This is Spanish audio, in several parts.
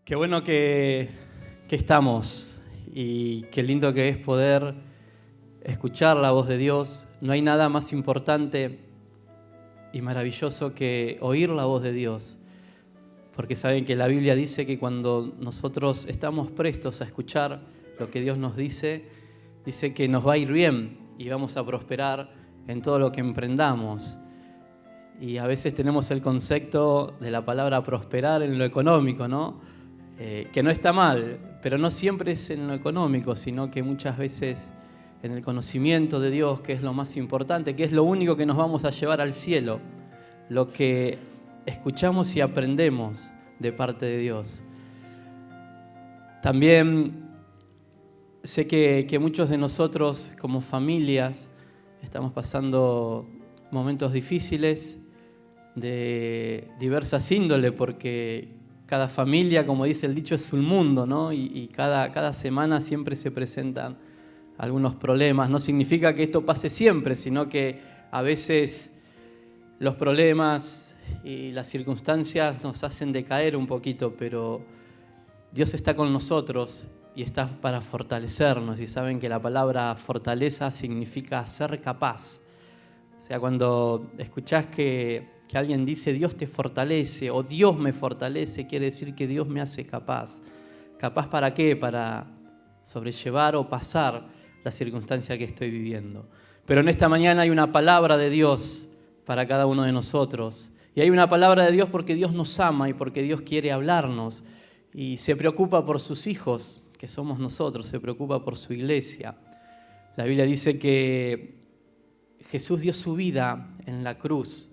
Qué bueno que estamos y qué lindo que es poder escuchar la voz de Dios. No hay nada más importante y maravilloso que oír la voz de Dios, porque saben que la Biblia dice que cuando nosotros estamos prestos a escuchar lo que Dios nos dice, dice que nos va a ir bien y vamos a prosperar en todo lo que emprendamos. Y a veces tenemos el concepto de la palabra prosperar en lo económico, ¿no? Que no está mal, pero no siempre es en lo económico, sino que muchas veces en el conocimiento de Dios, que es lo más importante, que es lo único que nos vamos a llevar al cielo, lo que escuchamos y aprendemos de parte de Dios. También sé que muchos de nosotros como familias estamos pasando momentos difíciles de diversas índoles, porque cada familia, como dice el dicho, es un mundo, ¿no? Y cada semana siempre se presentan algunos problemas. No significa que esto pase siempre, sino que a veces los problemas y las circunstancias nos hacen decaer un poquito, pero Dios está con nosotros y está para fortalecernos. Y saben que la palabra fortaleza significa ser capaz. O sea, cuando escuchás que alguien dice Dios te fortalece o Dios me fortalece, quiere decir que Dios me hace capaz. ¿Capaz para qué? Para sobrellevar o pasar la circunstancia que estoy viviendo. Pero en esta mañana hay una palabra de Dios para cada uno de nosotros. Y hay una palabra de Dios porque Dios nos ama y porque Dios quiere hablarnos. Y se preocupa por sus hijos, que somos nosotros, se preocupa por su iglesia. La Biblia dice que Jesús dio su vida en la cruz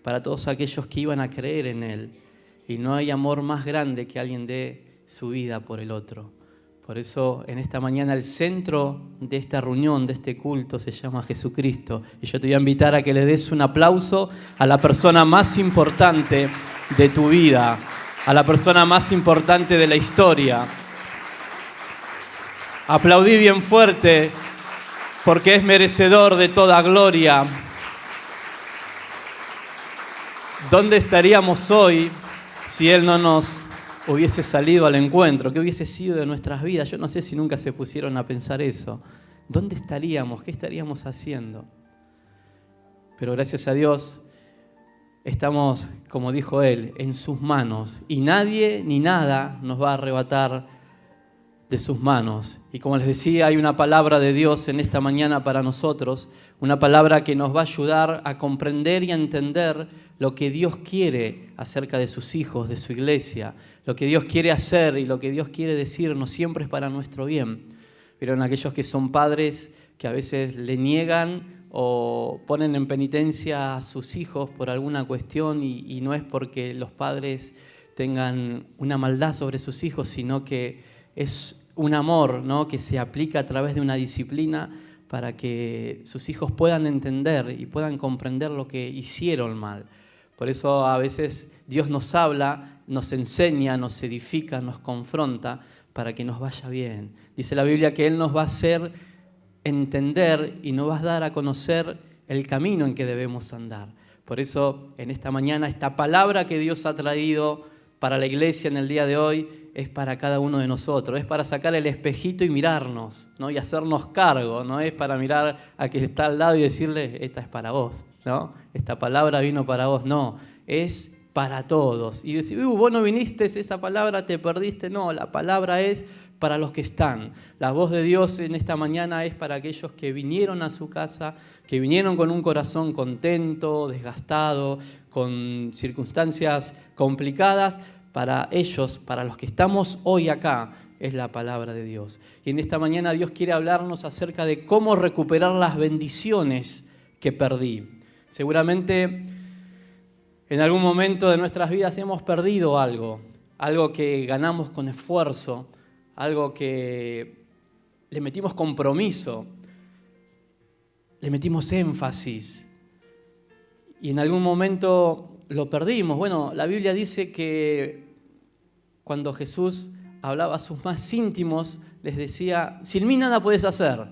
para todos aquellos que iban a creer en Él. Y no hay amor más grande que alguien dé su vida por el otro. Por eso en esta mañana el centro de esta reunión, de este culto, se llama Jesucristo. Y yo te voy a invitar a que le des un aplauso a la persona más importante de tu vida, a la persona más importante de la historia. Aplaudí bien fuerte porque es merecedor de toda gloria. ¿Dónde estaríamos hoy si Él no nos hubiese salido al encuentro? ¿Qué hubiese sido de nuestras vidas? Yo no sé si nunca se pusieron a pensar eso. ¿Dónde estaríamos? ¿Qué estaríamos haciendo? Pero gracias a Dios estamos, como dijo Él, en sus manos. Y nadie ni nada nos va a arrebatar de sus manos. Y como les decía, hay una palabra de Dios en esta mañana para nosotros, una palabra que nos va a ayudar a comprender y a entender lo que Dios quiere acerca de sus hijos, de su iglesia, lo que Dios quiere hacer y lo que Dios quiere decirnos siempre es para nuestro bien. Vieron aquellos que son padres que a veces le niegan o ponen en penitencia a sus hijos por alguna cuestión y no es porque los padres tengan una maldad sobre sus hijos, sino que es un amor, ¿no?, que se aplica a través de una disciplina para que sus hijos puedan entender y puedan comprender lo que hicieron mal. Por eso a veces Dios nos habla, nos enseña, nos edifica, nos confronta para que nos vaya bien. Dice la Biblia que Él nos va a hacer entender y nos va a dar a conocer el camino en que debemos andar. Por eso en esta mañana esta palabra que Dios ha traído para la iglesia en el día de hoy es para cada uno de nosotros, es para sacar el espejito y mirarnos, ¿no?, y hacernos cargo, no es para mirar a quien está al lado y decirle, esta es para vos, ¿no? Esta palabra vino para vos, no, es para todos. Y decir, vos no viniste, esa palabra te perdiste, no, la palabra es para los que están. La voz de Dios en esta mañana es para aquellos que vinieron a su casa, que vinieron con un corazón contento, desgastado, con circunstancias complicadas. Para ellos, para los que estamos hoy acá, es la palabra de Dios. Y en esta mañana Dios quiere hablarnos acerca de cómo recuperar las bendiciones que perdí. Seguramente en algún momento de nuestras vidas hemos perdido algo que ganamos con esfuerzo, algo que le metimos compromiso, le metimos énfasis y en algún momento lo perdimos. Bueno, la Biblia dice que cuando Jesús hablaba a sus más íntimos, les decía, sin mí nada puedes hacer,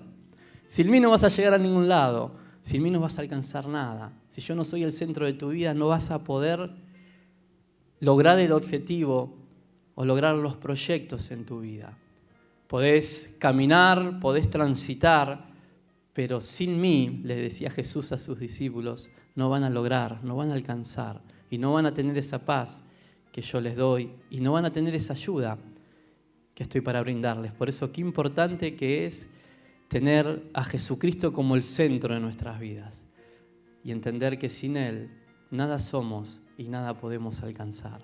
sin mí no vas a llegar a ningún lado, sin mí no vas a alcanzar nada. Si yo no soy el centro de tu vida, no vas a poder lograr el objetivo o lograr los proyectos en tu vida. Podés caminar, podés transitar, pero sin mí, le decía Jesús a sus discípulos, no van a lograr, no van a alcanzar y no van a tener esa paz que yo les doy y no van a tener esa ayuda que estoy para brindarles. Por eso qué importante que es tener a Jesucristo como el centro de nuestras vidas y entender que sin Él nada somos y nada podemos alcanzar.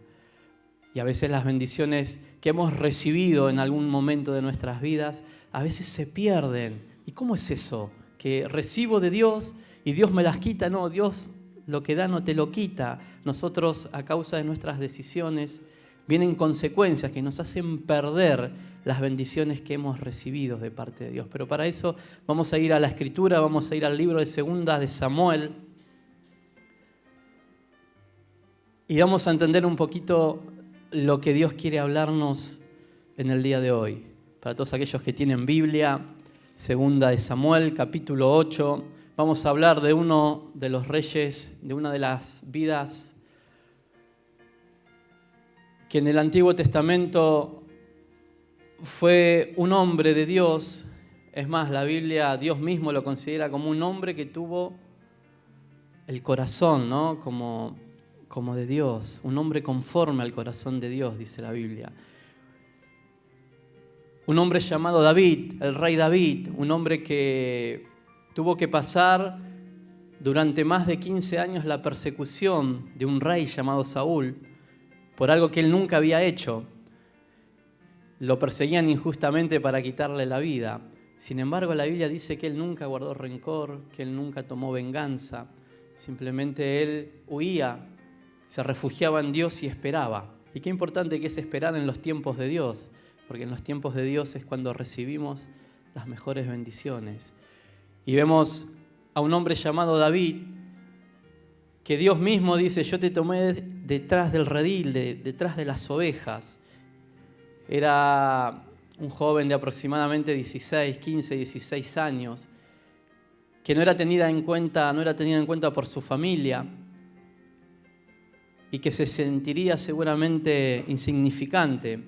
Y a veces las bendiciones que hemos recibido en algún momento de nuestras vidas, a veces se pierden. ¿Y cómo es eso? Que recibo de Dios y Dios me las quita. No, Dios lo que da no te lo quita. Nosotros, a causa de nuestras decisiones, vienen consecuencias que nos hacen perder las bendiciones que hemos recibido de parte de Dios. Pero para eso vamos a ir a la Escritura, vamos a ir al libro de Segunda de Samuel y vamos a entender un poquito lo que Dios quiere hablarnos en el día de hoy. Para todos aquellos que tienen Biblia, Segunda de Samuel, capítulo 8, vamos a hablar de uno de los reyes, de una de las vidas que en el Antiguo Testamento fue un hombre de Dios. Es más, la Biblia, Dios mismo lo considera como un hombre que tuvo el corazón, ¿no? Como de Dios, un hombre conforme al corazón de Dios, dice la Biblia. Un hombre llamado David, el rey David, un hombre que tuvo que pasar durante más de 15 años la persecución de un rey llamado Saúl por algo que él nunca había hecho. Lo perseguían injustamente para quitarle la vida. Sin embargo, la Biblia dice que él nunca guardó rencor, que él nunca tomó venganza. Simplemente él huía, se refugiaba en Dios y esperaba. Y qué importante que es esperar en los tiempos de Dios, porque en los tiempos de Dios es cuando recibimos las mejores bendiciones. Y vemos a un hombre llamado David, que Dios mismo dice, yo te tomé detrás del redil, detrás de las ovejas. Era un joven de aproximadamente 16, 15, 16 años, que no era tenida en cuenta por su familia, y que se sentiría seguramente insignificante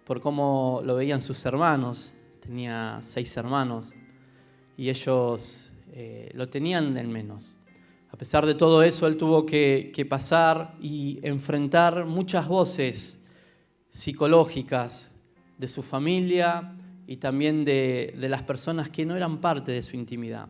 por cómo lo veían sus hermanos. Tenía 6 hermanos y ellos lo tenían en menos. A pesar de todo eso, él tuvo que pasar y enfrentar muchas voces psicológicas de su familia y también de las personas que no eran parte de su intimidad.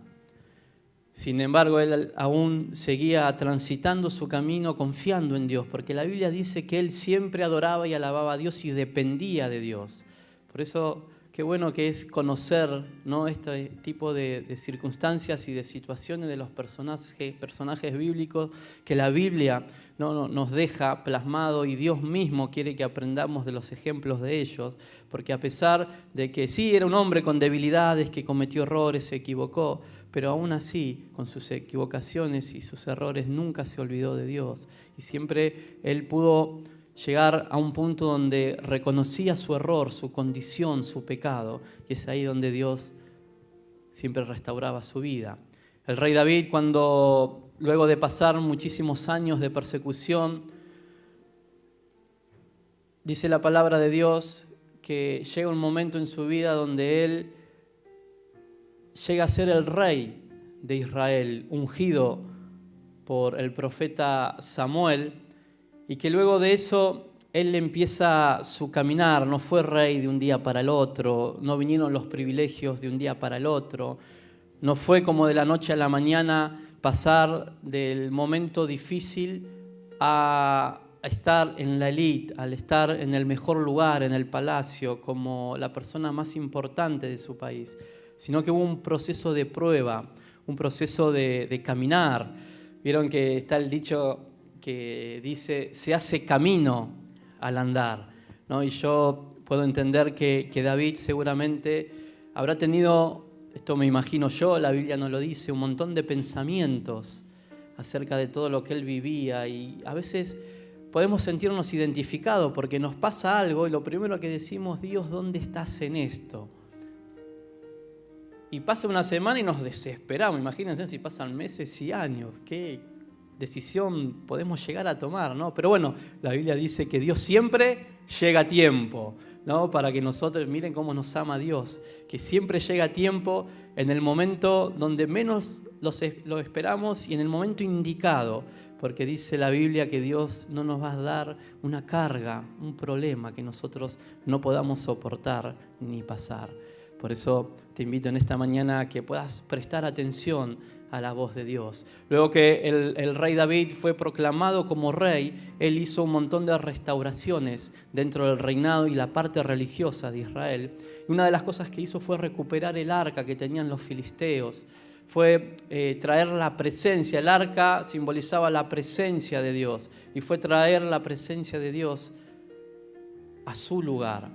Sin embargo, él aún seguía transitando su camino confiando en Dios, porque la Biblia dice que él siempre adoraba y alababa a Dios y dependía de Dios. Por eso, qué bueno que es conocer, ¿no?, este tipo de circunstancias y de situaciones de los personajes bíblicos que la Biblia nos deja plasmado y Dios mismo quiere que aprendamos de los ejemplos de ellos, porque a pesar de que sí era un hombre con debilidades, que cometió errores, se equivocó, pero aún así, con sus equivocaciones y sus errores, nunca se olvidó de Dios. Y siempre él pudo llegar a un punto donde reconocía su error, su condición, su pecado. Y es ahí donde Dios siempre restauraba su vida. El rey David, cuando luego de pasar muchísimos años de persecución, dice la palabra de Dios que llega un momento en su vida donde él llega a ser el rey de Israel, ungido por el profeta Samuel, y que luego de eso él empieza su caminar. No fue rey de un día para el otro, no vinieron los privilegios de un día para el otro, no fue como de la noche a la mañana pasar del momento difícil a estar en la élite, al estar en el mejor lugar, en el palacio, como la persona más importante de su país, sino que hubo un proceso de prueba, un proceso de caminar. Vieron que está el dicho que dice, se hace camino al andar, ¿no? Y yo puedo entender que David seguramente habrá tenido, esto me imagino yo, la Biblia no lo dice, un montón de pensamientos acerca de todo lo que él vivía, y a veces podemos sentirnos identificados porque nos pasa algo y lo primero que decimos, Dios, ¿dónde estás en esto? Y pasa una semana y nos desesperamos. Imagínense si pasan meses y años. ¿Qué decisión podemos llegar a tomar, ¿no? Pero bueno, la Biblia dice que Dios siempre llega a tiempo, ¿no? Para que nosotros, miren cómo nos ama Dios, que siempre llega a tiempo en el momento donde menos lo esperamos y en el momento indicado, porque dice la Biblia que Dios no nos va a dar una carga, un problema que nosotros no podamos soportar ni pasar. Por eso te invito en esta mañana a que puedas prestar atención a la voz de Dios. Luego que el rey David fue proclamado como rey, él hizo un montón de restauraciones dentro del reinado y la parte religiosa de Israel. Y una de las cosas que hizo fue recuperar el arca que tenían los filisteos. Fue traer la presencia. El arca simbolizaba la presencia de Dios y fue traer la presencia de Dios a su lugar.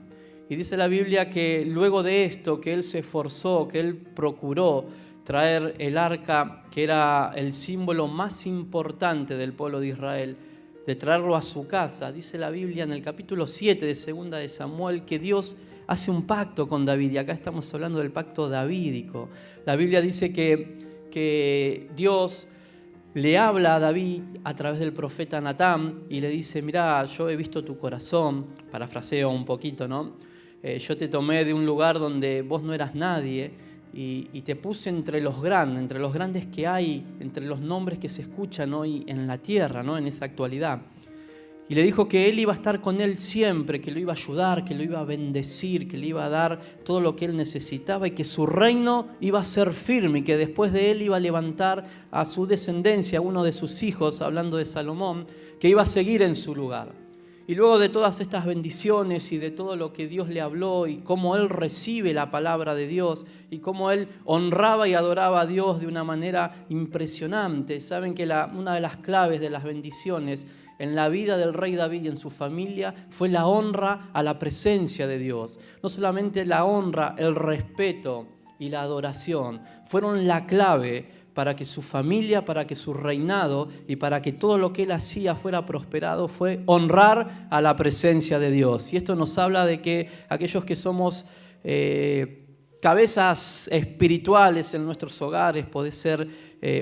Y dice la Biblia que luego de esto, que él se esforzó, que él procuró traer el arca, que era el símbolo más importante del pueblo de Israel, de traerlo a su casa. Dice la Biblia en el capítulo 7 de 2 de Samuel que Dios hace un pacto con David, y acá estamos hablando del pacto davídico. La Biblia dice que Dios le habla a David a través del profeta Natán y le dice: mirá, yo he visto tu corazón, parafraseo un poquito, ¿no? Yo te tomé de un lugar donde vos no eras nadie y te puse entre los grandes que hay, entre los nombres que se escuchan hoy en la tierra, ¿no? En esa actualidad. Y le dijo que él iba a estar con él siempre, que lo iba a ayudar, que lo iba a bendecir, que le iba a dar todo lo que él necesitaba y que su reino iba a ser firme y que después de él iba a levantar a su descendencia, a uno de sus hijos, hablando de Salomón, que iba a seguir en su lugar. Y luego de todas estas bendiciones y de todo lo que Dios le habló y cómo él recibe la palabra de Dios y cómo él honraba y adoraba a Dios de una manera impresionante. Saben que una de las claves de las bendiciones en la vida del rey David y en su familia fue la honra a la presencia de Dios. No solamente la honra, el respeto y la adoración fueron la clave para que su familia, para que su reinado y para que todo lo que él hacía fuera prosperado, fue honrar a la presencia de Dios. Y esto nos habla de que aquellos que somos cabezas espirituales en nuestros hogares, puede ser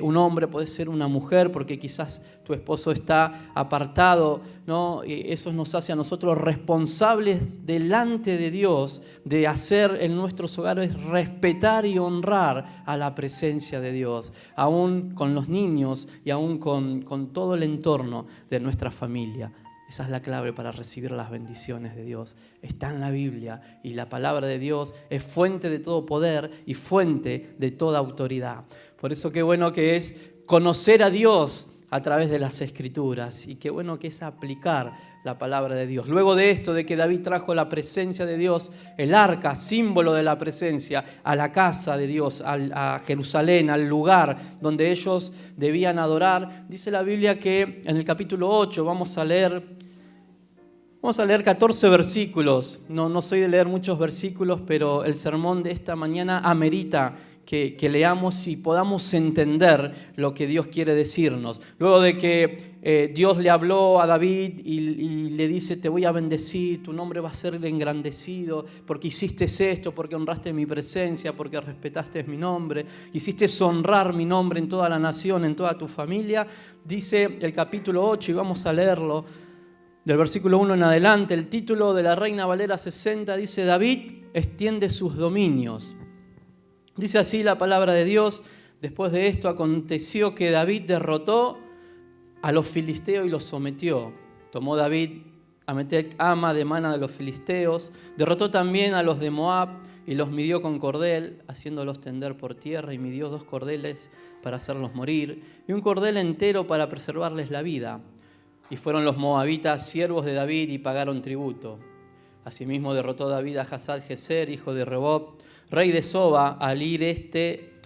un hombre, puede ser una mujer, porque quizás tu esposo está apartado, ¿no? Eso nos hace a nosotros responsables delante de Dios de hacer en nuestros hogares respetar y honrar a la presencia de Dios, aún con los niños y aún con todo el entorno de nuestra familia. Esa es la clave para recibir las bendiciones de Dios. Está en la Biblia y la palabra de Dios es fuente de todo poder y fuente de toda autoridad. Por eso qué bueno que es conocer a Dios a través de las Escrituras y qué bueno que es aplicar la palabra de Dios. Luego de esto, de que David trajo la presencia de Dios, el arca, símbolo de la presencia, a la casa de Dios, a Jerusalén, al lugar donde ellos debían adorar, dice la Biblia que en el capítulo 8 vamos a leer 14 versículos. No soy de leer muchos versículos, pero el sermón de esta mañana amerita que leamos y podamos entender lo que Dios quiere decirnos. Luego de que Dios le habló a David y le dice: te voy a bendecir, tu nombre va a ser engrandecido, porque hiciste esto, porque honraste mi presencia, porque respetaste mi nombre, hiciste honrar mi nombre en toda la nación, en toda tu familia. Dice el capítulo 8, y vamos a leerlo, del versículo 1 en adelante. El título de la Reina Valera 60 dice: David extiende sus dominios. Dice así la palabra de Dios: después de esto aconteció que David derrotó a los filisteos y los sometió. Tomó David a Metec Ama de mano de los filisteos, derrotó también a los de Moab y los midió con cordel, haciéndolos tender por tierra, y midió 2 cordeles para hacerlos morir y un cordel entero para preservarles la vida. Y fueron los moabitas siervos de David y pagaron tributo. Asimismo derrotó David a Hazar-Jezer, hijo de Rebob, rey de Soba, al ir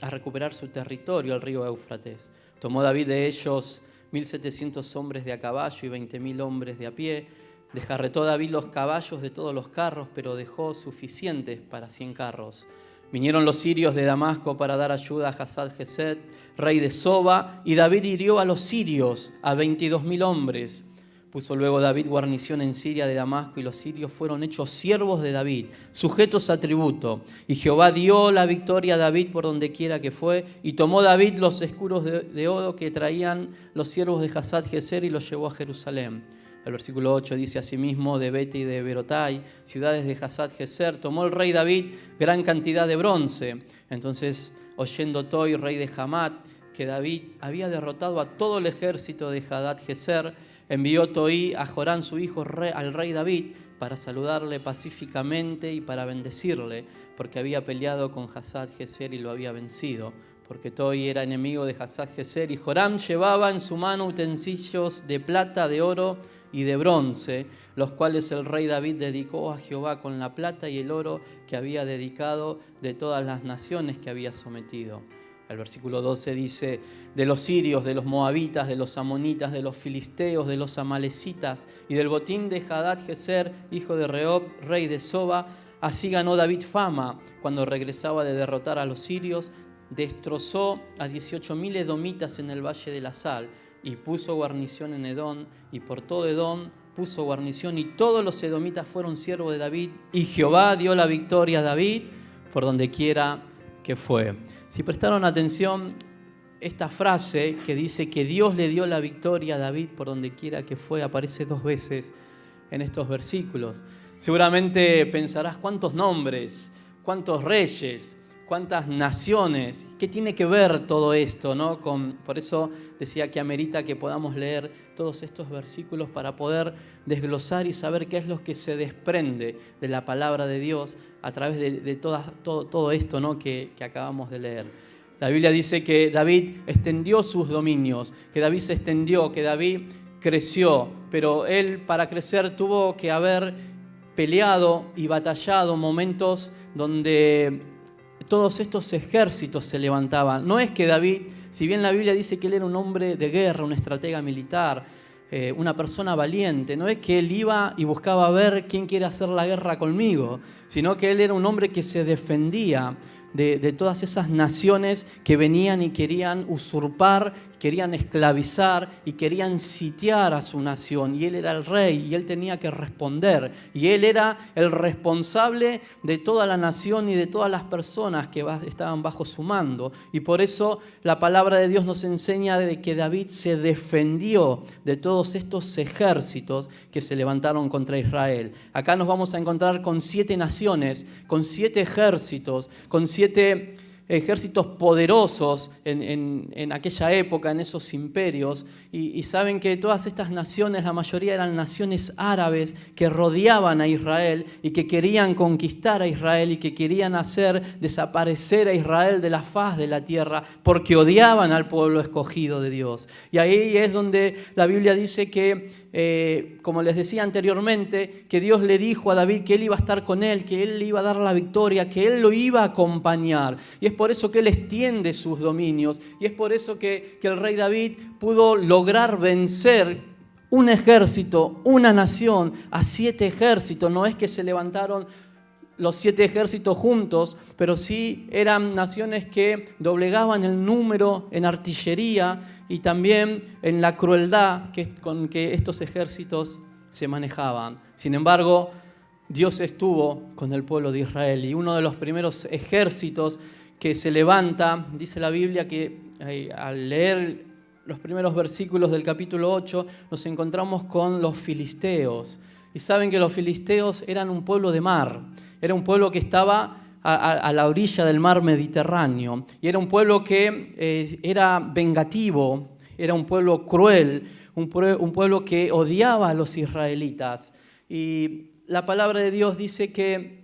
a recuperar su territorio, el río Éufrates. Tomó David de ellos 1.700 hombres de a caballo y 20.000 hombres de a pie. Desjarretó David los caballos de todos los carros, pero dejó suficientes para 100 carros. Vinieron los sirios de Damasco para dar ayuda a Hazar-Jezer, rey de Soba, y David hirió a los sirios, a 22.000 hombres. Puso luego David guarnición en Siria de Damasco, y los sirios fueron hechos siervos de David, sujetos a tributo. Y Jehová dio la victoria a David por donde quiera que fue, y tomó David los escudos de oro que traían los siervos de Hazar-Jezer y los llevó a Jerusalén. El versículo 8 dice asimismo de Bete y de Berotai, ciudades de Hazat-Jezer, tomó el rey David gran cantidad de bronce. Entonces, oyendo Toi, rey de Hamat, que David había derrotado a todo el ejército de Hadad-Jezer, envió Toi a Jorán su hijo al rey David para saludarle pacíficamente y para bendecirle, porque había peleado con Hazat-Jezer y lo había vencido. Porque Toi era enemigo de Hazat-Jezer y Joram llevaba en su mano utensilios de plata, de oro y de bronce, los cuales el rey David dedicó a Jehová con la plata y el oro que había dedicado de todas las naciones que había sometido. El versículo 12 dice, de los sirios, de los moabitas, de los amonitas, de los filisteos, de los amalecitas y del botín de Hadad-Jezer, hijo de Rehob, rey de Soba, así ganó David fama cuando regresaba de derrotar a los sirios. Destrozó a 18.000 edomitas en el valle de la Sal y puso guarnición en Edom, y por todo Edom puso guarnición, y todos los edomitas fueron siervos de David, y Jehová dio la victoria a David por donde quiera que fue. Si prestaron atención, esta frase que dice que Dios le dio la victoria a David por donde quiera que fue, aparece 2 veces en estos versículos. Seguramente pensarás cuántos nombres, cuántos reyes, cuántas naciones, ¿qué tiene que ver todo esto, ¿no? Por eso decía que amerita que podamos leer todos estos versículos para poder desglosar y saber qué es lo que se desprende de la palabra de Dios a través de todo esto, ¿no? que acabamos de leer. La Biblia dice que David extendió sus dominios, que David se extendió, que David creció, pero él para crecer tuvo que haber peleado y batallado momentos donde todos estos ejércitos se levantaban. No es que David, si bien la Biblia dice que él era un hombre de guerra, un estratega militar, una persona valiente, no es que él iba y buscaba ver quién quiere hacer la guerra conmigo, sino que él era un hombre que se defendía de todas esas naciones que venían y querían usurpar, querían esclavizar y querían sitiar a su nación. Y él era el rey y él tenía que responder. Y él era el responsable de toda la nación y de todas las personas que estaban bajo su mando. Y por eso la palabra de Dios nos enseña de que David se defendió de todos estos ejércitos que se levantaron contra Israel. Acá nos vamos a encontrar con 7 naciones, con 7 ejércitos, con 7 ejércitos poderosos en aquella época, en esos imperios, y saben que todas estas naciones, la mayoría eran naciones árabes que rodeaban a Israel y que querían conquistar a Israel y que querían hacer desaparecer a Israel de la faz de la tierra porque odiaban al pueblo escogido de Dios. Y ahí es donde la Biblia dice que, como les decía anteriormente, que Dios le dijo a David que él iba a estar con él, que él le iba a dar la victoria, que él lo iba a acompañar. Y es por eso que él extiende sus dominios. Y es por eso que el rey David pudo lograr vencer un ejército, una nación, a 7 ejércitos. No es que se levantaron los 7 ejércitos juntos, pero sí eran naciones que doblegaban el número en artillería y también en la crueldad con que estos ejércitos se manejaban. Sin embargo, Dios estuvo con el pueblo de Israel, y uno de los primeros ejércitos que se levanta, dice la Biblia que al leer los primeros versículos del capítulo 8 nos encontramos con los filisteos. Y saben que los filisteos eran un pueblo de mar, era un pueblo que estaba a la orilla del mar Mediterráneo, y era un pueblo que era vengativo, era un pueblo cruel, un pueblo que odiaba a los israelitas. Y la palabra de Dios dice que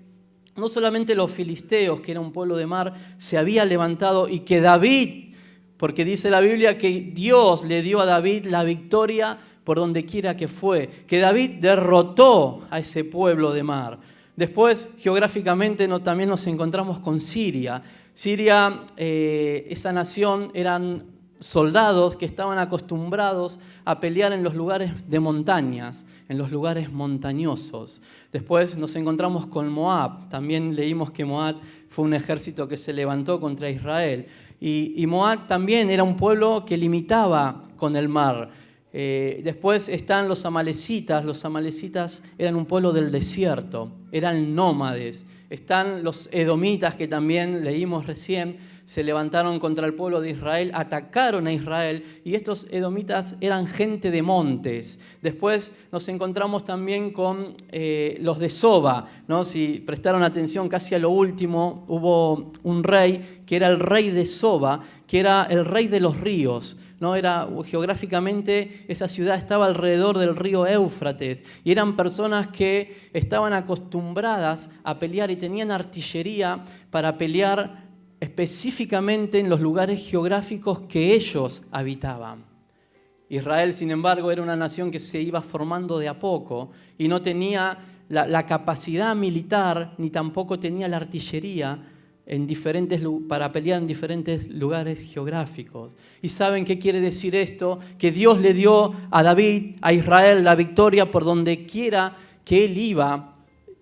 no solamente los filisteos, que era un pueblo de mar, se había levantado, y que David, porque dice la Biblia que Dios le dio a David la victoria por donde quiera que fue, que David derrotó a ese pueblo de mar. Después, geográficamente, también nos encontramos con Siria. Siria, esa nación, eran soldados que estaban acostumbrados a pelear en los lugares de montañas, en los lugares montañosos. Después nos encontramos con Moab. También leímos que Moab fue un ejército que se levantó contra Israel. Y Moab también era un pueblo que limitaba con el mar. Después están los amalecitas. Los amalecitas eran un pueblo del desierto, eran nómades. Están los edomitas, que también leímos recién. se levantaron contra el pueblo de Israel, atacaron a Israel, y estos edomitas eran gente de montes. Después nos encontramos también con los de Soba, ¿no? Si prestaron atención, casi a lo último hubo un rey que era el rey de Soba, que era el rey de los ríos, ¿no? Geográficamente esa ciudad estaba alrededor del río Éufrates y eran personas que estaban acostumbradas a pelear y tenían artillería para pelear específicamente en los lugares geográficos que ellos habitaban. Israel, sin embargo, era una nación que se iba formando de a poco y no tenía la capacidad militar ni tampoco tenía la artillería para pelear en diferentes lugares geográficos. ¿Y saben qué quiere decir esto? Que Dios le dio a David, a Israel, la victoria por donde quiera que él iba.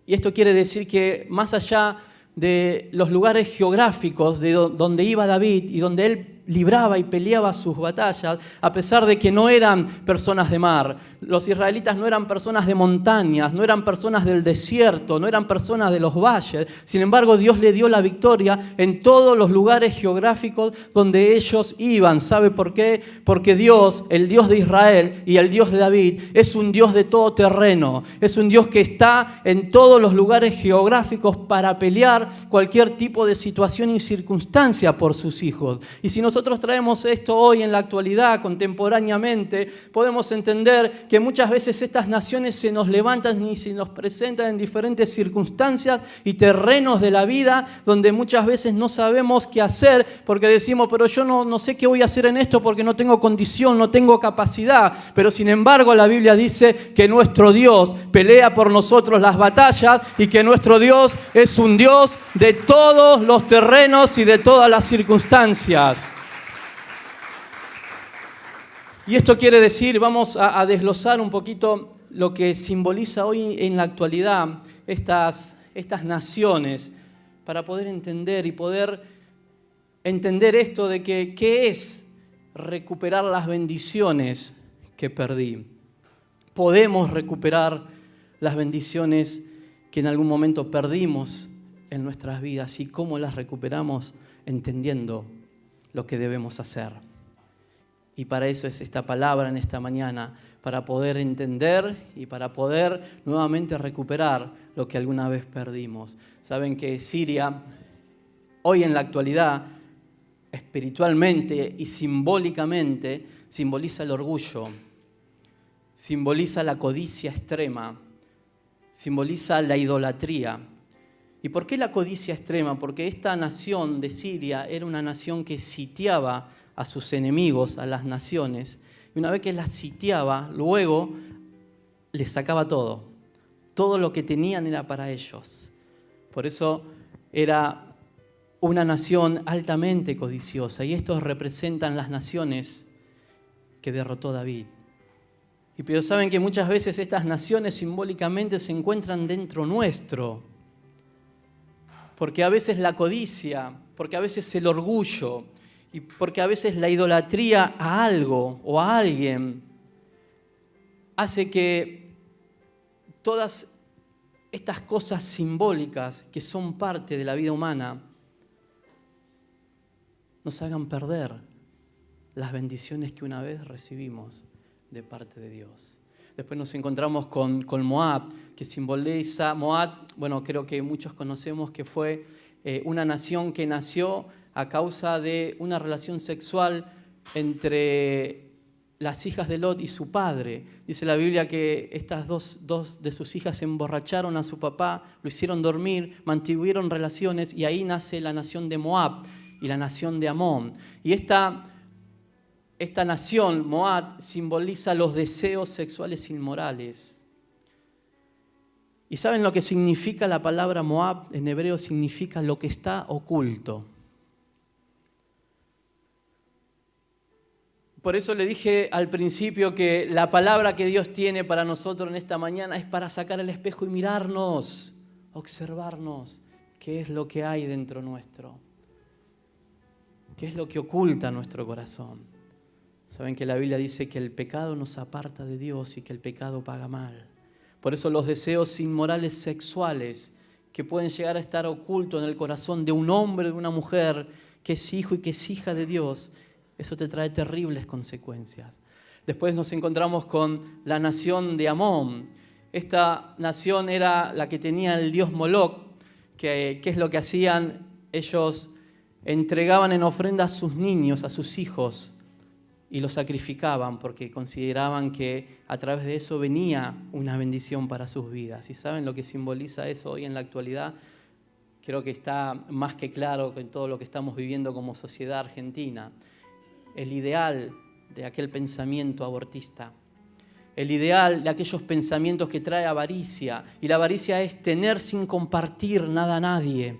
Y esto quiere decir que más allá de los lugares geográficos de donde iba David y donde él libraba y peleaba sus batallas, a pesar de que no eran personas de mar. Los israelitas no eran personas de montañas, no eran personas del desierto, no eran personas de los valles. Sin embargo, Dios le dio la victoria en todos los lugares geográficos donde ellos iban. ¿Sabe por qué? Porque Dios, el Dios de Israel y el Dios de David, es un Dios de todo terreno. Es un Dios que está en todos los lugares geográficos para pelear cualquier tipo de situación y circunstancia por sus hijos. Y si nosotros traemos esto hoy en la actualidad, contemporáneamente, podemos entender que muchas veces estas naciones se nos levantan y se nos presentan en diferentes circunstancias y terrenos de la vida donde muchas veces no sabemos qué hacer porque decimos, pero yo no sé qué voy a hacer en esto porque no tengo condición, no tengo capacidad. Pero sin embargo la Biblia dice que nuestro Dios pelea por nosotros las batallas y que nuestro Dios es un Dios de todos los terrenos y de todas las circunstancias. Y esto quiere decir, vamos a desglosar un poquito lo que simboliza hoy en la actualidad estas naciones para poder entender y poder entender esto de que qué es recuperar las bendiciones que perdí. Podemos recuperar las bendiciones que en algún momento perdimos en nuestras vidas y cómo las recuperamos entendiendo lo que debemos hacer. Y para eso es esta palabra en esta mañana, para poder entender y para poder nuevamente recuperar lo que alguna vez perdimos. Saben que Siria, hoy en la actualidad, espiritualmente y simbólicamente, simboliza el orgullo, simboliza la codicia extrema, simboliza la idolatría. ¿Y por qué la codicia extrema? Porque esta nación de Siria era una nación que sitiaba a sus enemigos, a las naciones, y una vez que las sitiaba, luego les sacaba todo. Todo lo que tenían era para ellos. Por eso era una nación altamente codiciosa, y estos representan las naciones que derrotó David. Pero saben que muchas veces estas naciones simbólicamente se encuentran dentro nuestro, porque a veces la codicia, porque a veces el orgullo, y porque a veces la idolatría a algo o a alguien hace que todas estas cosas simbólicas que son parte de la vida humana nos hagan perder las bendiciones que una vez recibimos de parte de Dios. Después nos encontramos con Moab, que simboliza Moab, bueno, creo que muchos conocemos que fue una nación que nació a causa de una relación sexual entre las hijas de Lot y su padre. Dice la Biblia que estas dos de sus hijas emborracharon a su papá, lo hicieron dormir, mantuvieron relaciones y ahí nace la nación de Moab y la nación de Amón. Y esta nación, Moab, simboliza los deseos sexuales inmorales. ¿Y saben lo que significa la palabra Moab? En hebreo significa lo que está oculto. Por eso le dije al principio que la palabra que Dios tiene para nosotros en esta mañana es para sacar el espejo y mirarnos, observarnos qué es lo que hay dentro nuestro, qué es lo que oculta nuestro corazón. Saben que la Biblia dice que el pecado nos aparta de Dios y que el pecado paga mal. Por eso los deseos inmorales sexuales que pueden llegar a estar ocultos en el corazón de un hombre, de una mujer, que es hijo y que es hija de Dios, eso te trae terribles consecuencias. Después nos encontramos con la nación de Amón. Esta nación era la que tenía el dios Moloc, que es lo que hacían. Ellos entregaban en ofrenda a sus niños, a sus hijos, y los sacrificaban porque consideraban que a través de eso venía una bendición para sus vidas. ¿Y saben lo que simboliza eso hoy en la actualidad? Creo que está más que claro con todo lo que estamos viviendo como sociedad argentina. El ideal de aquel pensamiento abortista, el ideal de aquellos pensamientos que trae avaricia, y la avaricia es tener sin compartir nada a nadie.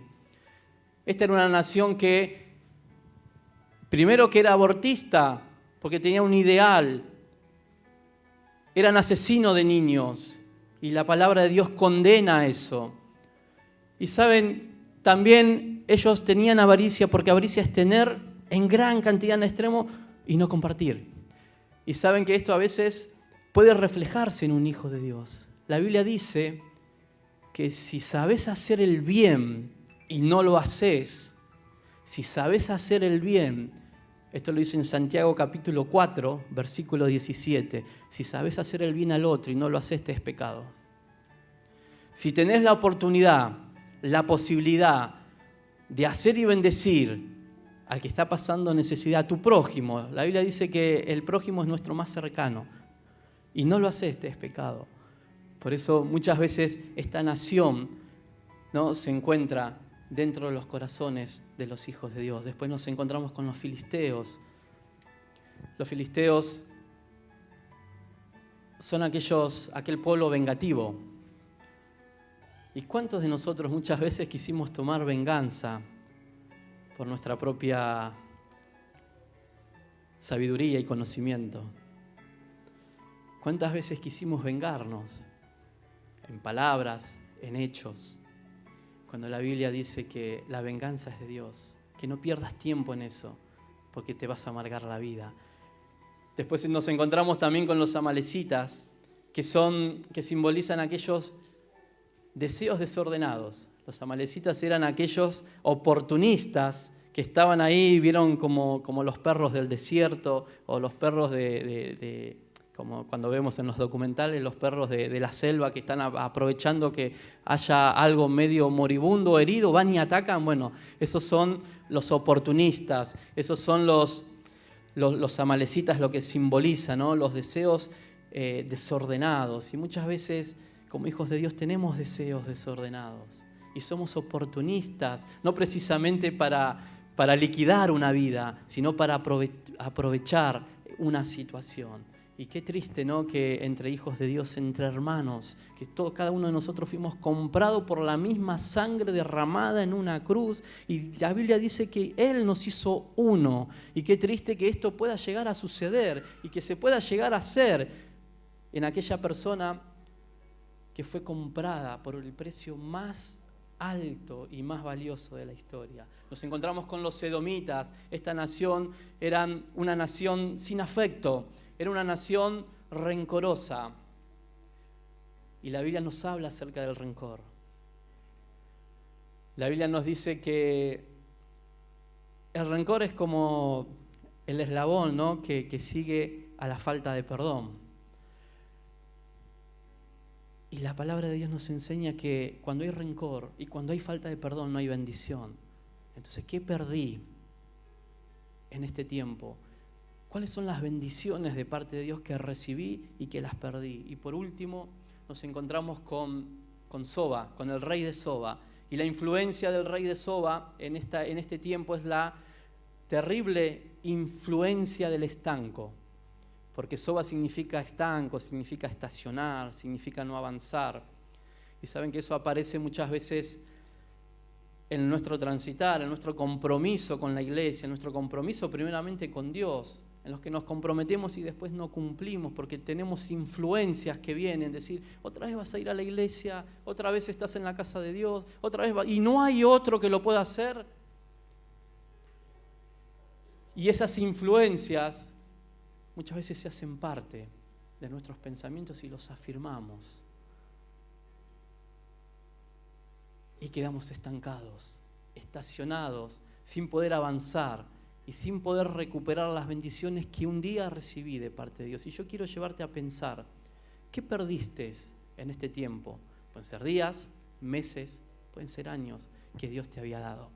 Esta era una nación que, primero que era abortista, porque tenía un ideal, eran asesinos de niños, y la palabra de Dios condena eso. Y saben, también ellos tenían avaricia, porque avaricia es tener en gran cantidad en extremo y no compartir. Y saben que esto a veces puede reflejarse en un hijo de Dios. La Biblia dice que si sabes hacer el bien y no lo haces, si sabes hacer el bien, esto lo dice en Santiago capítulo 4, versículo 17, si sabes hacer el bien al otro y no lo haces, te es pecado. Si tenés la oportunidad, la posibilidad de hacer y bendecir al que está pasando necesidad, a tu prójimo, la Biblia dice que el prójimo es nuestro más cercano, y no lo haces, te es pecado. Por eso muchas veces esta nación, ¿no?, se encuentra dentro de los corazones de los hijos de Dios. Después nos encontramos con los filisteos. Los filisteos son aquel pueblo vengativo. ¿Y cuántos de nosotros muchas veces quisimos tomar venganza por nuestra propia sabiduría y conocimiento? ¿Cuántas veces quisimos vengarnos en palabras, en hechos? Cuando la Biblia dice que la venganza es de Dios, que no pierdas tiempo en eso, porque te vas a amargar la vida. Después nos encontramos también con los amalecitas, que simbolizan aquellos deseos desordenados. Los amalecitas eran aquellos oportunistas que estaban ahí, vieron como los perros del desierto, o los perros como cuando vemos en los documentales, los perros de la selva que están aprovechando que haya algo medio moribundo o herido, van y atacan. Bueno, esos son los oportunistas, esos son los amalecitas, lo que simboliza, ¿no?, los deseos desordenados. Y muchas veces, como hijos de Dios, tenemos deseos desordenados y somos oportunistas, no precisamente para liquidar una vida, sino para aprovechar una situación. Y qué triste, ¿no?, que entre hijos de Dios, entre hermanos, que cada uno de nosotros fuimos comprados por la misma sangre derramada en una cruz, y la Biblia dice que Él nos hizo uno. Y qué triste que esto pueda llegar a suceder y que se pueda llegar a hacer en aquella persona que fue comprada por el precio más alto y más valioso de la historia. Nos encontramos con los edomitas. Esta nación era una nación sin afecto, era una nación rencorosa. Y la Biblia nos habla acerca del rencor. La Biblia nos dice que el rencor es como el eslabón, ¿no?, que sigue a la falta de perdón. Y la palabra de Dios nos enseña que cuando hay rencor y cuando hay falta de perdón no hay bendición. Entonces, ¿qué perdí en este tiempo? ¿Cuáles son las bendiciones de parte de Dios que recibí y que las perdí? Y por último, nos encontramos con Soba, con el rey de Soba. Y la influencia del rey de Soba en este tiempo es la terrible influencia del estanco. Porque Soba significa estanco, significa estacionar, significa no avanzar. Y saben que eso aparece muchas veces en nuestro transitar, en nuestro compromiso con la iglesia, en nuestro compromiso primeramente con Dios, en los que nos comprometemos y después no cumplimos porque tenemos influencias que vienen, decir, otra vez vas a ir a la iglesia, otra vez estás en la casa de Dios, otra vez y no hay otro que lo pueda hacer. Y esas influencias muchas veces se hacen parte de nuestros pensamientos y los afirmamos. Y quedamos estancados, estacionados, sin poder avanzar y sin poder recuperar las bendiciones que un día recibí de parte de Dios. Y yo quiero llevarte a pensar, ¿qué perdiste en este tiempo? Pueden ser días, meses, pueden ser años que Dios te había dado.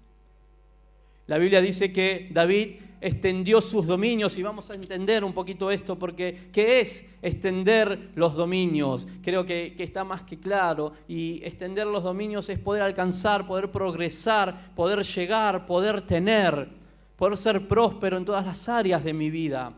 La Biblia dice que David extendió sus dominios, y vamos a entender un poquito esto, porque ¿qué es extender los dominios? Creo que está más que claro, y extender los dominios es poder alcanzar, poder progresar, poder llegar, poder tener, poder ser próspero en todas las áreas de mi vida,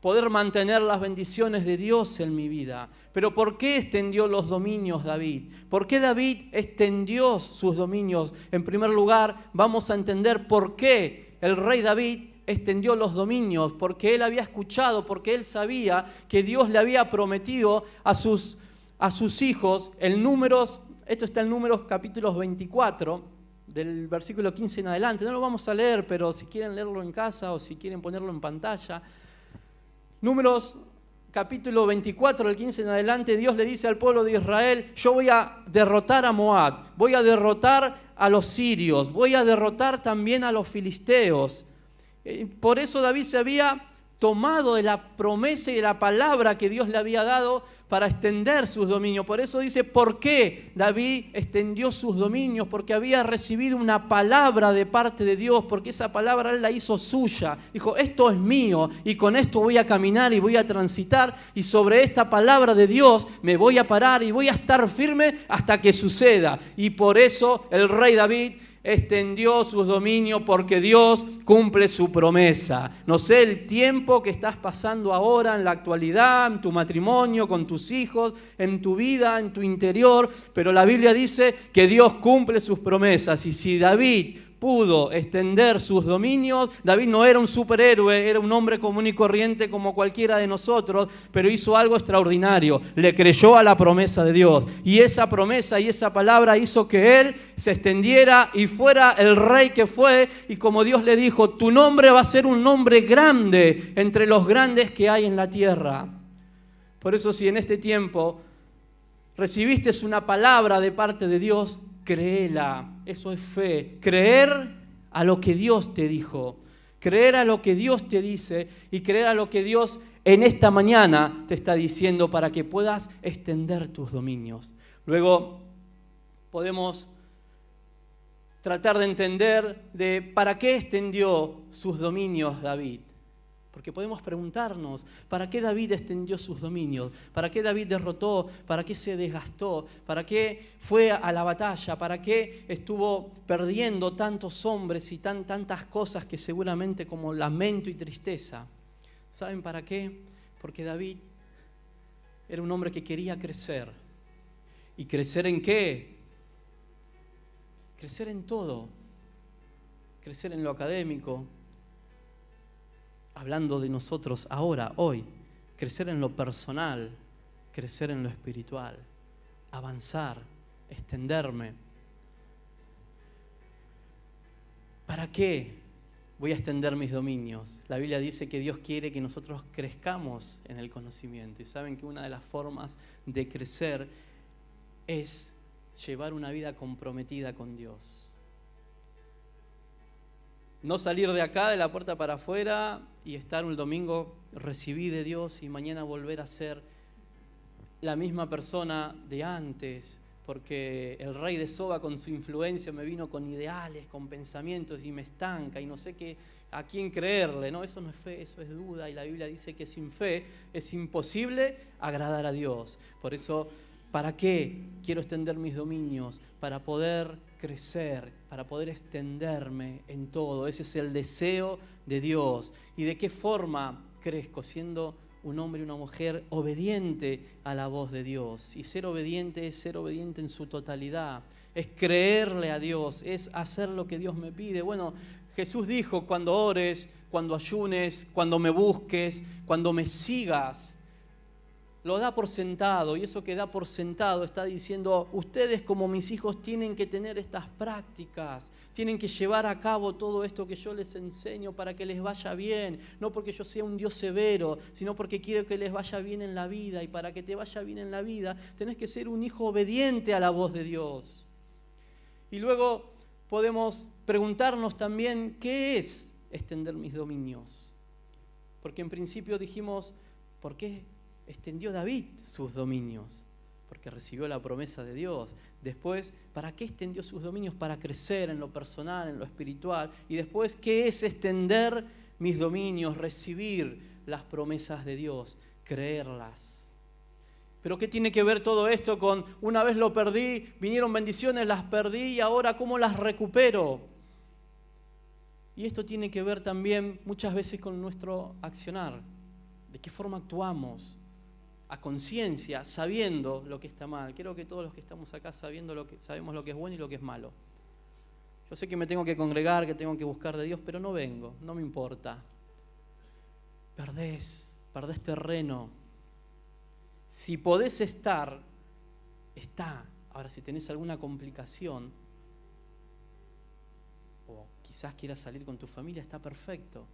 poder mantener las bendiciones de Dios en mi vida. Pero ¿por qué extendió los dominios David? ¿Por qué David extendió sus dominios? En primer lugar, vamos a entender por qué el rey David extendió los dominios, porque él había escuchado, porque él sabía que Dios le había prometido a sus hijos, esto está en Números capítulos 24, del versículo 15 en adelante. No lo vamos a leer, pero si quieren leerlo en casa o si quieren ponerlo en pantalla. Números capítulo 24, del 15 en adelante, Dios le dice al pueblo de Israel: yo voy a derrotar a Moab, voy a derrotar a los sirios, voy a derrotar también a los filisteos. Por eso David se había tomado de la promesa y de la palabra que Dios le había dado para extender sus dominios. Por eso dice, ¿por qué David extendió sus dominios? Porque había recibido una palabra de parte de Dios, porque esa palabra él la hizo suya. Dijo, esto es mío y con esto voy a caminar y voy a transitar, y sobre esta palabra de Dios me voy a parar y voy a estar firme hasta que suceda. Y por eso el rey David extendió sus dominios, porque Dios cumple su promesa. No sé el tiempo que estás pasando ahora en la actualidad, en tu matrimonio, con tus hijos, en tu vida, en tu interior, pero la Biblia dice que Dios cumple sus promesas. Y si David pudo extender sus dominios, David no era un superhéroe, era un hombre común y corriente como cualquiera de nosotros, pero hizo algo extraordinario, le creyó a la promesa de Dios, y esa promesa y esa palabra hizo que él se extendiera y fuera el rey que fue. Y como Dios le dijo, tu nombre va a ser un nombre grande entre los grandes que hay en la tierra. Por eso, si en este tiempo recibiste una palabra de parte de Dios, créela. Eso es fe. Creer a lo que Dios te dijo, creer a lo que Dios te dice y creer a lo que Dios en esta mañana te está diciendo para que puedas extender tus dominios. Luego podemos tratar de entender de para qué extendió sus dominios David. Porque podemos preguntarnos, ¿para qué David extendió sus dominios? ¿Para qué David derrotó? ¿Para qué se desgastó? ¿Para qué fue a la batalla? ¿Para qué estuvo perdiendo tantos hombres y tantas cosas que seguramente como lamento y tristeza? ¿Saben para qué? Porque David era un hombre que quería crecer. ¿Y crecer en qué? Crecer en todo. Crecer en lo académico. Hablando de nosotros ahora, hoy, crecer en lo personal, crecer en lo espiritual, avanzar, extenderme. ¿Para qué voy a extender mis dominios? La Biblia dice que Dios quiere que nosotros crezcamos en el conocimiento. Y saben que una de las formas de crecer es llevar una vida comprometida con Dios. No salir de acá, de la puerta para afuera, y estar un domingo, recibí de Dios, y mañana volver a ser la misma persona de antes, porque el rey de Soba con su influencia me vino con ideales, con pensamientos, y me estanca, y no sé a quién creerle, ¿no? Eso no es fe, eso es duda, y la Biblia dice que sin fe es imposible agradar a Dios. Por eso, ¿para qué quiero extender mis dominios? Para poder crecer, para poder extenderme en todo. Ese es el deseo de Dios. ¿Y de qué forma crezco? Siendo un hombre y una mujer obediente a la voz de Dios. Y ser obediente es ser obediente en su totalidad. Es creerle a Dios, es hacer lo que Dios me pide. Bueno, Jesús dijo, cuando ores, cuando ayunes, cuando me busques, cuando me sigas, lo da por sentado, y eso que da por sentado está diciendo, ustedes como mis hijos tienen que tener estas prácticas, tienen que llevar a cabo todo esto que yo les enseño para que les vaya bien, no porque yo sea un Dios severo, sino porque quiero que les vaya bien en la vida, y para que te vaya bien en la vida tenés que ser un hijo obediente a la voz de Dios. Y luego podemos preguntarnos también, ¿qué es extender mis dominios? Porque en principio dijimos, ¿por qué extendió David sus dominios? Porque recibió la promesa de Dios. Después, ¿para qué extendió sus dominios? Para crecer en lo personal, en lo espiritual. Y después, ¿qué es extender mis dominios? Recibir las promesas de Dios, creerlas. Pero ¿qué tiene que ver todo esto con una vez lo perdí, vinieron bendiciones, las perdí y ahora cómo las recupero? Y esto tiene que ver también muchas veces con nuestro accionar. ¿De qué forma actuamos? A conciencia, sabiendo lo que está mal. Creo que todos los que estamos acá sabemos lo que es bueno y lo que es malo. Yo sé que me tengo que congregar, que tengo que buscar de Dios, pero no vengo, no me importa. Perdés terreno. Si podés estar, está. Ahora, si tenés alguna complicación, o quizás quieras salir con tu familia, está perfecto.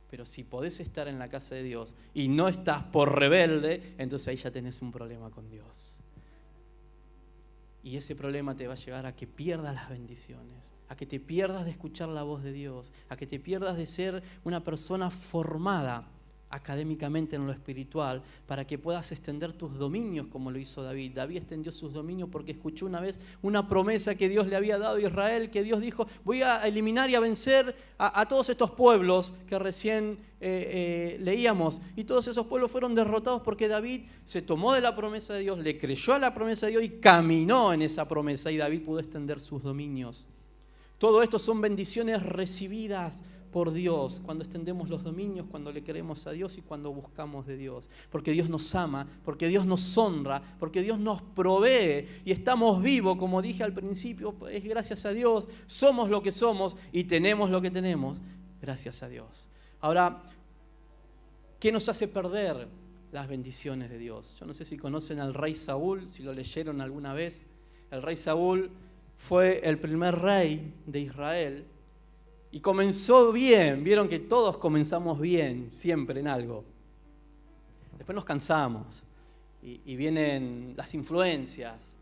Pero si podés estar en la casa de Dios y no estás por rebelde, entonces ahí ya tenés un problema con Dios. Y ese problema te va a llevar a que pierdas las bendiciones, a que te pierdas de escuchar la voz de Dios, a que te pierdas de ser una persona formada académicamente en lo espiritual, para que puedas extender tus dominios como lo hizo David. David extendió sus dominios porque escuchó una vez una promesa que Dios le había dado a Israel, que Dios dijo, voy a eliminar y a vencer a todos estos pueblos que recién leíamos, y todos esos pueblos fueron derrotados porque David se tomó de la promesa de Dios, le creyó a la promesa de Dios y caminó en esa promesa, y David pudo extender sus dominios. Todo esto son bendiciones recibidas por Dios, cuando extendemos los dominios, cuando le creemos a Dios y cuando buscamos de Dios. Porque Dios nos ama, porque Dios nos honra, porque Dios nos provee y estamos vivos, como dije al principio, es gracias a Dios, somos lo que somos y tenemos lo que tenemos, gracias a Dios. Ahora, ¿qué nos hace perder las bendiciones de Dios? Yo no sé si conocen al rey Saúl, si lo leyeron alguna vez. El rey Saúl fue el primer rey de Israel. Y comenzó bien, vieron que todos comenzamos bien, siempre en algo. Después nos cansamos y vienen las influencias.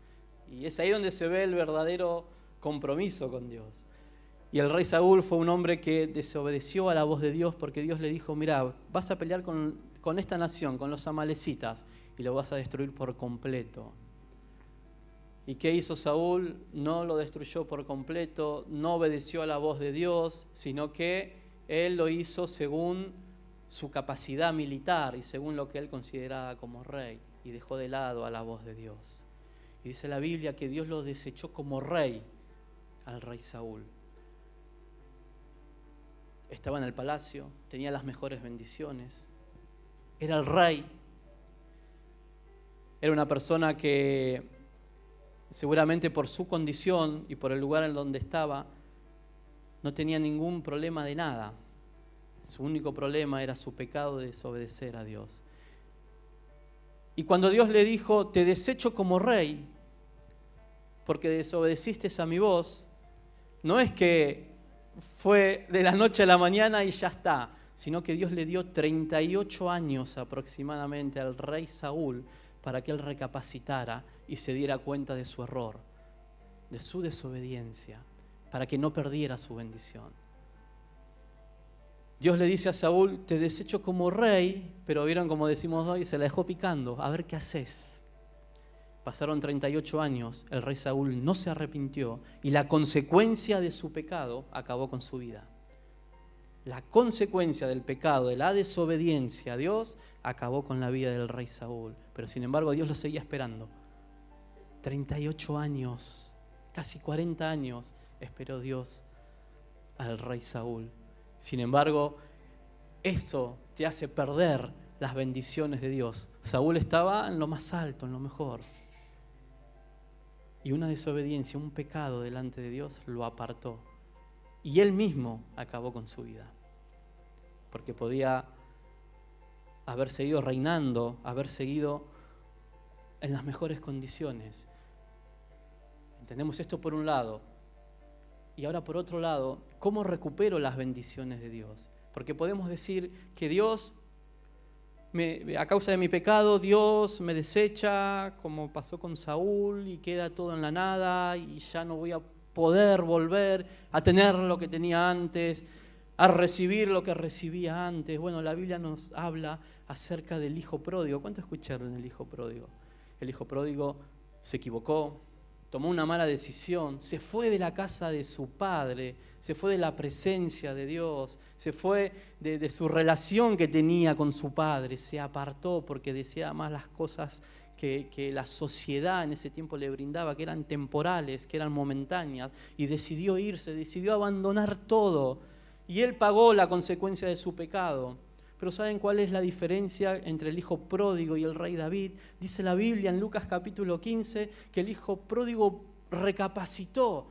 Y es ahí donde se ve el verdadero compromiso con Dios. Y el rey Saúl fue un hombre que desobedeció a la voz de Dios porque Dios le dijo, mira, vas a pelear con esta nación, con los amalecitas, y lo vas a destruir por completo. ¿Y qué hizo Saúl? No lo destruyó por completo, no obedeció a la voz de Dios, sino que él lo hizo según su capacidad militar y según lo que él consideraba como rey, y dejó de lado a la voz de Dios. Y dice la Biblia que Dios lo desechó como rey al rey Saúl. Estaba en el palacio, tenía las mejores bendiciones, era el rey, era una persona que seguramente por su condición y por el lugar en donde estaba, no tenía ningún problema de nada. Su único problema era su pecado de desobedecer a Dios. Y cuando Dios le dijo, te desecho como rey, porque desobedeciste a mi voz, no es que fue de la noche a la mañana y ya está, sino que Dios le dio 38 años aproximadamente al rey Saúl para que él recapacitara y se diera cuenta de su error, de su desobediencia, para que no perdiera su bendición. Dios le dice a Saúl, te desecho como rey, pero vieron como decimos hoy, se la dejó picando, a ver qué haces. Pasaron 38 años, el rey Saúl no se arrepintió y la consecuencia de su pecado acabó con su vida. La consecuencia del pecado, de la desobediencia a Dios, acabó con la vida del rey Saúl. Pero sin embargo Dios lo seguía esperando. 38 años, casi 40 años esperó Dios al rey Saúl. Sin embargo, eso te hace perder las bendiciones de Dios. Saúl estaba en lo más alto, en lo mejor. Y una desobediencia, un pecado delante de Dios lo apartó. Y él mismo acabó con su vida. Porque podía haber seguido reinando, haber seguido en las mejores condiciones. Entendemos esto por un lado. Y ahora por otro lado, ¿cómo recupero las bendiciones de Dios? Porque podemos decir que Dios, a causa de mi pecado, Dios me desecha, como pasó con Saúl, y queda todo en la nada, y ya no voy a poder volver a tener lo que tenía antes, a recibir lo que recibía antes. Bueno, la Biblia nos habla acerca del hijo pródigo. ¿Cuánto escucharon del hijo pródigo? El hijo pródigo se equivocó, tomó una mala decisión, se fue de la casa de su padre, se fue de la presencia de Dios, se fue de su relación que tenía con su padre, se apartó porque deseaba más las cosas que la sociedad en ese tiempo le brindaba, que eran temporales, que eran momentáneas, y decidió irse, decidió abandonar todo, y él pagó la consecuencia de su pecado. Pero ¿saben cuál es la diferencia entre el hijo pródigo y el rey David? Dice la Biblia en Lucas capítulo 15 que el hijo pródigo recapacitó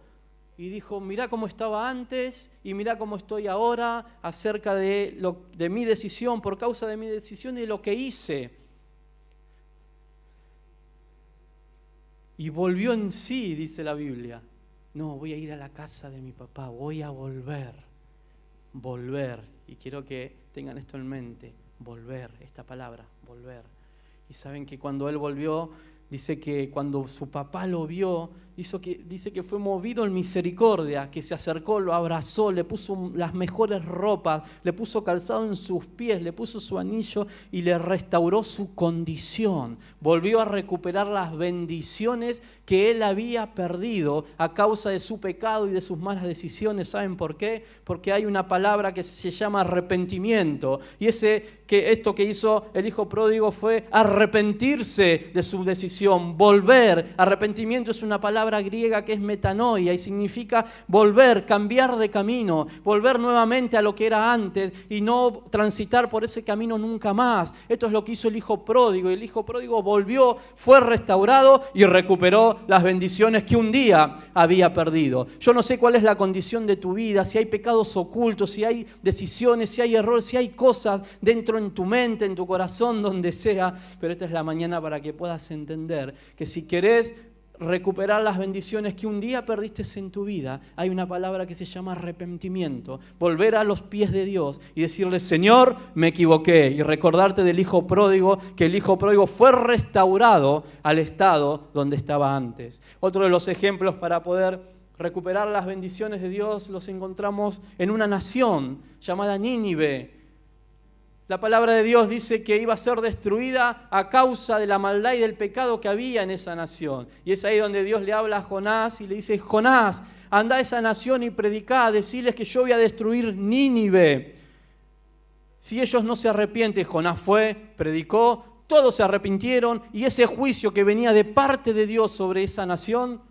y dijo, mirá cómo estaba antes y mirá cómo estoy ahora acerca de mi decisión, por causa de mi decisión y de lo que hice. Y volvió en sí, dice la Biblia. No, voy a ir a la casa de mi papá, voy a volver. Y quiero que tengan esto en mente, volver, esta palabra, volver. Y saben que cuando él volvió, dice que cuando su papá lo vio, dice que fue movido en misericordia, que se acercó, lo abrazó, le puso las mejores ropas, le puso calzado en sus pies, le puso su anillo y le restauró su condición. Volvió a recuperar las bendiciones que él había perdido a causa de su pecado y de sus malas decisiones. ¿Saben por qué? Porque hay una palabra que se llama arrepentimiento. Y esto que hizo el hijo pródigo fue arrepentirse de su decisión, volver. Arrepentimiento es una palabra griega que es metanoia y significa volver, cambiar de camino, volver nuevamente a lo que era antes y no transitar por ese camino nunca más. Esto es lo que hizo el hijo pródigo. El hijo pródigo volvió, fue restaurado y recuperó las bendiciones que un día había perdido. Yo no sé cuál es la condición de tu vida, si hay pecados ocultos, si hay decisiones, si hay errores, si hay cosas dentro en tu mente, en tu corazón, donde sea, pero esta es la mañana para que puedas entender que si querés recuperar las bendiciones que un día perdiste en tu vida, hay una palabra que se llama arrepentimiento. Volver a los pies de Dios y decirle, Señor, me equivoqué. Y recordarte del hijo pródigo, que el hijo pródigo fue restaurado al estado donde estaba antes. Otro de los ejemplos para poder recuperar las bendiciones de Dios los encontramos en una nación llamada Nínive. La palabra de Dios dice que iba a ser destruida a causa de la maldad y del pecado que había en esa nación. Y es ahí donde Dios le habla a Jonás y le dice, Jonás, anda a esa nación y predicá, decirles que yo voy a destruir Nínive. Si ellos no se arrepienten, Jonás fue, predicó, todos se arrepintieron y ese juicio que venía de parte de Dios sobre esa nación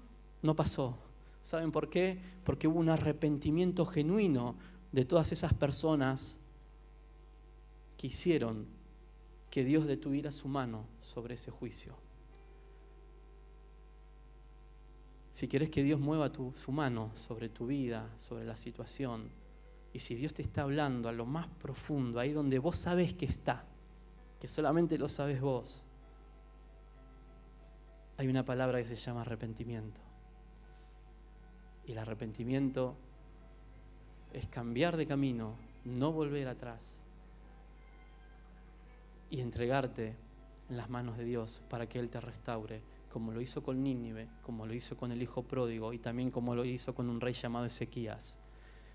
no pasó. ¿Saben por qué? Porque hubo un arrepentimiento genuino de todas esas personas que hicieron que Dios detuviera su mano sobre ese juicio. Si querés que Dios mueva su mano sobre tu vida, sobre la situación, y si Dios te está hablando a lo más profundo, ahí donde vos sabés que está, que solamente lo sabés vos, hay una palabra que se llama arrepentimiento. Y el arrepentimiento es cambiar de camino, no volver atrás, y entregarte en las manos de Dios para que Él te restaure, como lo hizo con Nínive, como lo hizo con el hijo pródigo y también como lo hizo con un rey llamado Ezequías.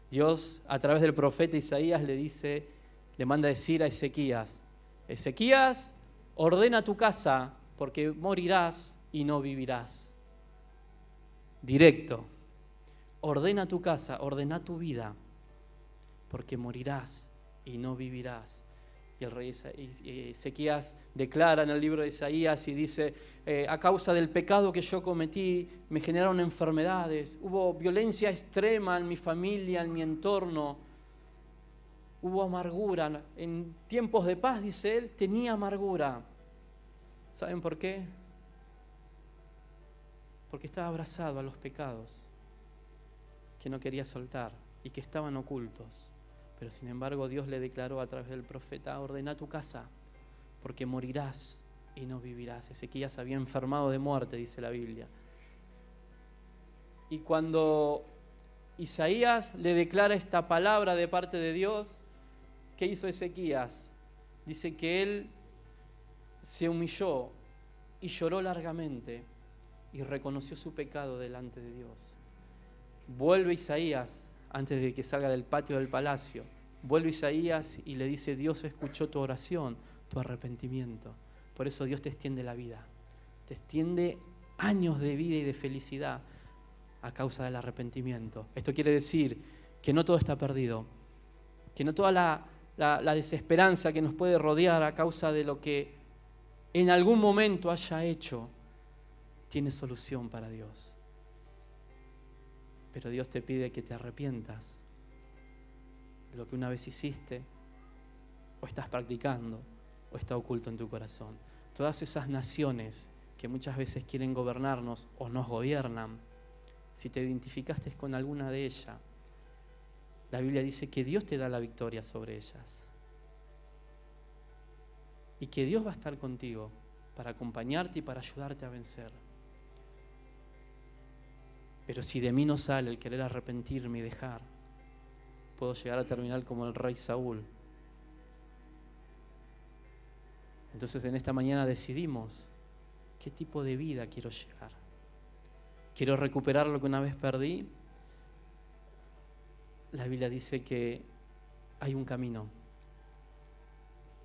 Dios, a través del profeta Isaías, le manda a decir a Ezequías, Ezequías, ordena tu casa porque morirás y no vivirás. Directo, ordena tu casa, ordena tu vida porque morirás y no vivirás. Y el rey Ezequías declara en el libro de Isaías y dice, a causa del pecado que yo cometí, me generaron enfermedades, hubo violencia extrema en mi familia, en mi entorno, hubo amargura. En tiempos de paz, dice él, tenía amargura. ¿Saben por qué? Porque estaba abrazado a los pecados que no quería soltar y que estaban ocultos. Pero sin embargo Dios le declaró a través del profeta, ordena tu casa, porque morirás y no vivirás. Ezequías había enfermado de muerte, dice la Biblia. Y cuando Isaías le declara esta palabra de parte de Dios, ¿qué hizo Ezequías? Dice que él se humilló y lloró largamente y reconoció su pecado delante de Dios. Vuelve Isaías, antes de que salga del patio del palacio, vuelve Isaías y le dice: Dios escuchó tu oración, tu arrepentimiento. Por eso Dios te extiende la vida, te extiende años de vida y de felicidad a causa del arrepentimiento. Esto quiere decir que no todo está perdido, que no toda la desesperanza que nos puede rodear a causa de lo que en algún momento haya hecho tiene solución para Dios. Pero Dios te pide que te arrepientas de lo que una vez hiciste, o estás practicando, o está oculto en tu corazón. Todas esas naciones que muchas veces quieren gobernarnos o nos gobiernan, si te identificaste con alguna de ellas, la Biblia dice que Dios te da la victoria sobre ellas. Y que Dios va a estar contigo para acompañarte y para ayudarte a vencer. Pero si de mí no sale el querer arrepentirme y dejar, puedo llegar a terminar como el rey Saúl. Entonces en esta mañana decidimos qué tipo de vida quiero llegar. ¿Quiero recuperar lo que una vez perdí? La Biblia dice que hay un camino.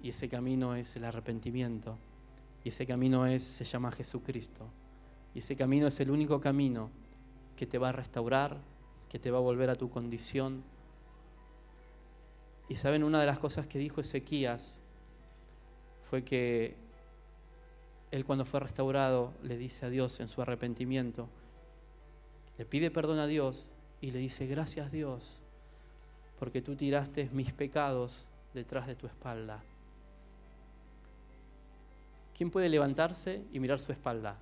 Y ese camino es el arrepentimiento. Y ese camino se llama Jesucristo. Y ese camino es el único camino que te va a restaurar, que te va a volver a tu condición. Y saben, una de las cosas que dijo Ezequías fue que él, cuando fue restaurado, le dice a Dios en su arrepentimiento, le pide perdón a Dios y le dice: gracias Dios, porque tú tiraste mis pecados detrás de tu espalda. ¿Quién puede levantarse y mirar su espalda?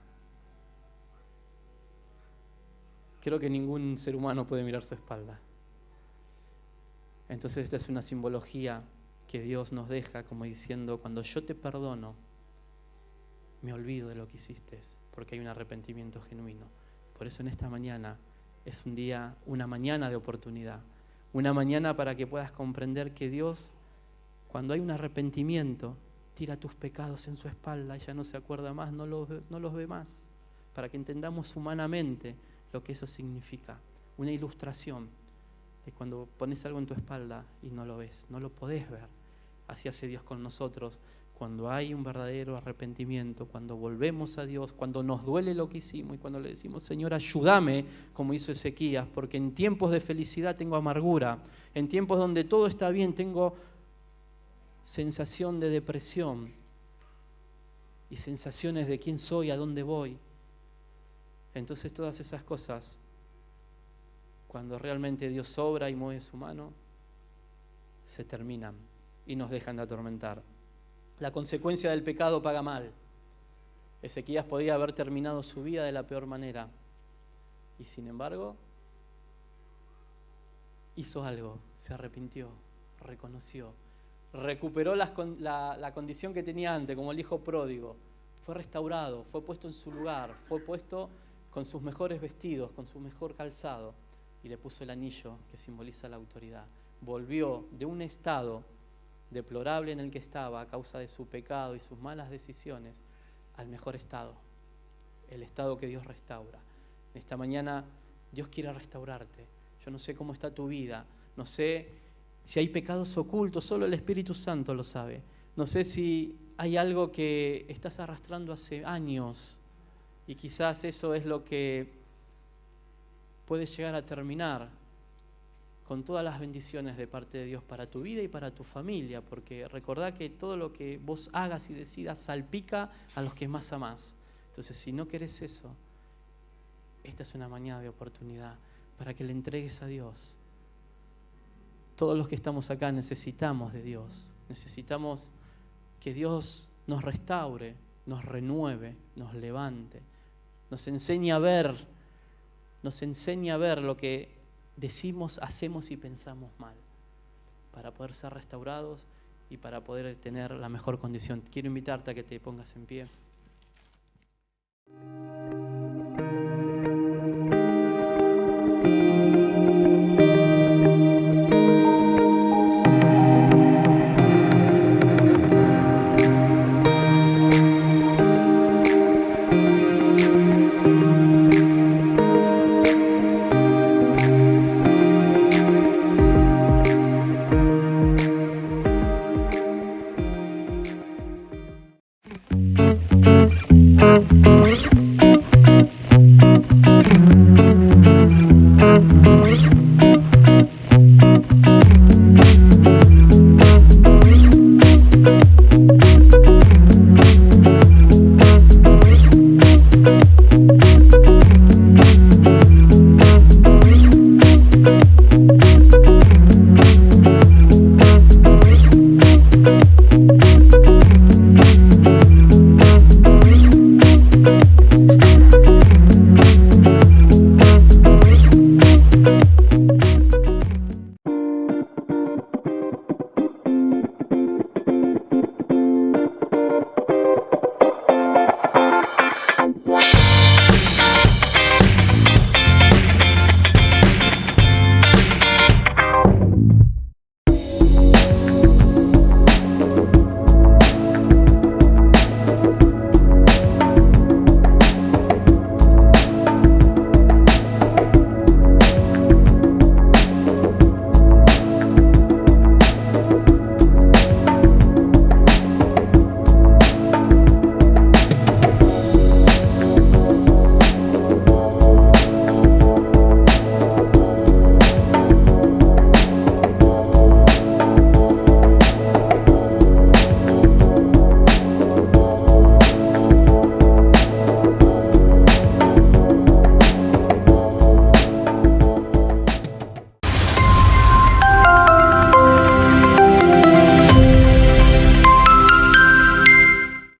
Creo que ningún ser humano puede mirar su espalda. Entonces esta es una simbología que Dios nos deja como diciendo: cuando yo te perdono, me olvido de lo que hiciste, porque hay un arrepentimiento genuino. Por eso en esta mañana es un día, una mañana de oportunidad, una mañana para que puedas comprender que Dios, cuando hay un arrepentimiento, tira tus pecados en su espalda, ya no se acuerda más, no los ve más, para que entendamos humanamente lo que eso significa. Una ilustración de cuando pones algo en tu espalda y no lo ves, no lo podés ver. Así hace Dios con nosotros cuando hay un verdadero arrepentimiento, cuando volvemos a Dios, cuando nos duele lo que hicimos y cuando le decimos: Señor, ayúdame, como hizo Ezequías, porque en tiempos de felicidad tengo amargura, en tiempos donde todo está bien tengo sensación de depresión y sensaciones de quién soy, a dónde voy. Entonces todas esas cosas, cuando realmente Dios obra y mueve su mano, se terminan y nos dejan de atormentar. La consecuencia del pecado paga mal. Ezequías podía haber terminado su vida de la peor manera y sin embargo hizo algo, se arrepintió, reconoció, recuperó la condición que tenía antes, como el hijo pródigo. Fue restaurado, fue puesto en su lugar, fue puesto con sus mejores vestidos, con su mejor calzado, y le puso el anillo que simboliza la autoridad. Volvió de un estado deplorable en el que estaba a causa de su pecado y sus malas decisiones al mejor estado, el estado que Dios restaura. En esta mañana Dios quiere restaurarte. Yo no sé cómo está tu vida, no sé si hay pecados ocultos, solo el Espíritu Santo lo sabe. No sé si hay algo que estás arrastrando hace años y quizás eso es lo que puede llegar a terminar con todas las bendiciones de parte de Dios para tu vida y para tu familia, porque recordá que todo lo que vos hagas y decidas salpica a los que más amás. Entonces, si no querés eso, esta es una mañana de oportunidad para que le entregues a Dios. Todos los que estamos acá necesitamos de Dios, necesitamos que Dios nos restaure, nos renueve, nos levante, nos enseñe a ver lo que decimos, hacemos y pensamos mal, para poder ser restaurados y para poder tener la mejor condición. Quiero invitarte a que te pongas en pie. Bye.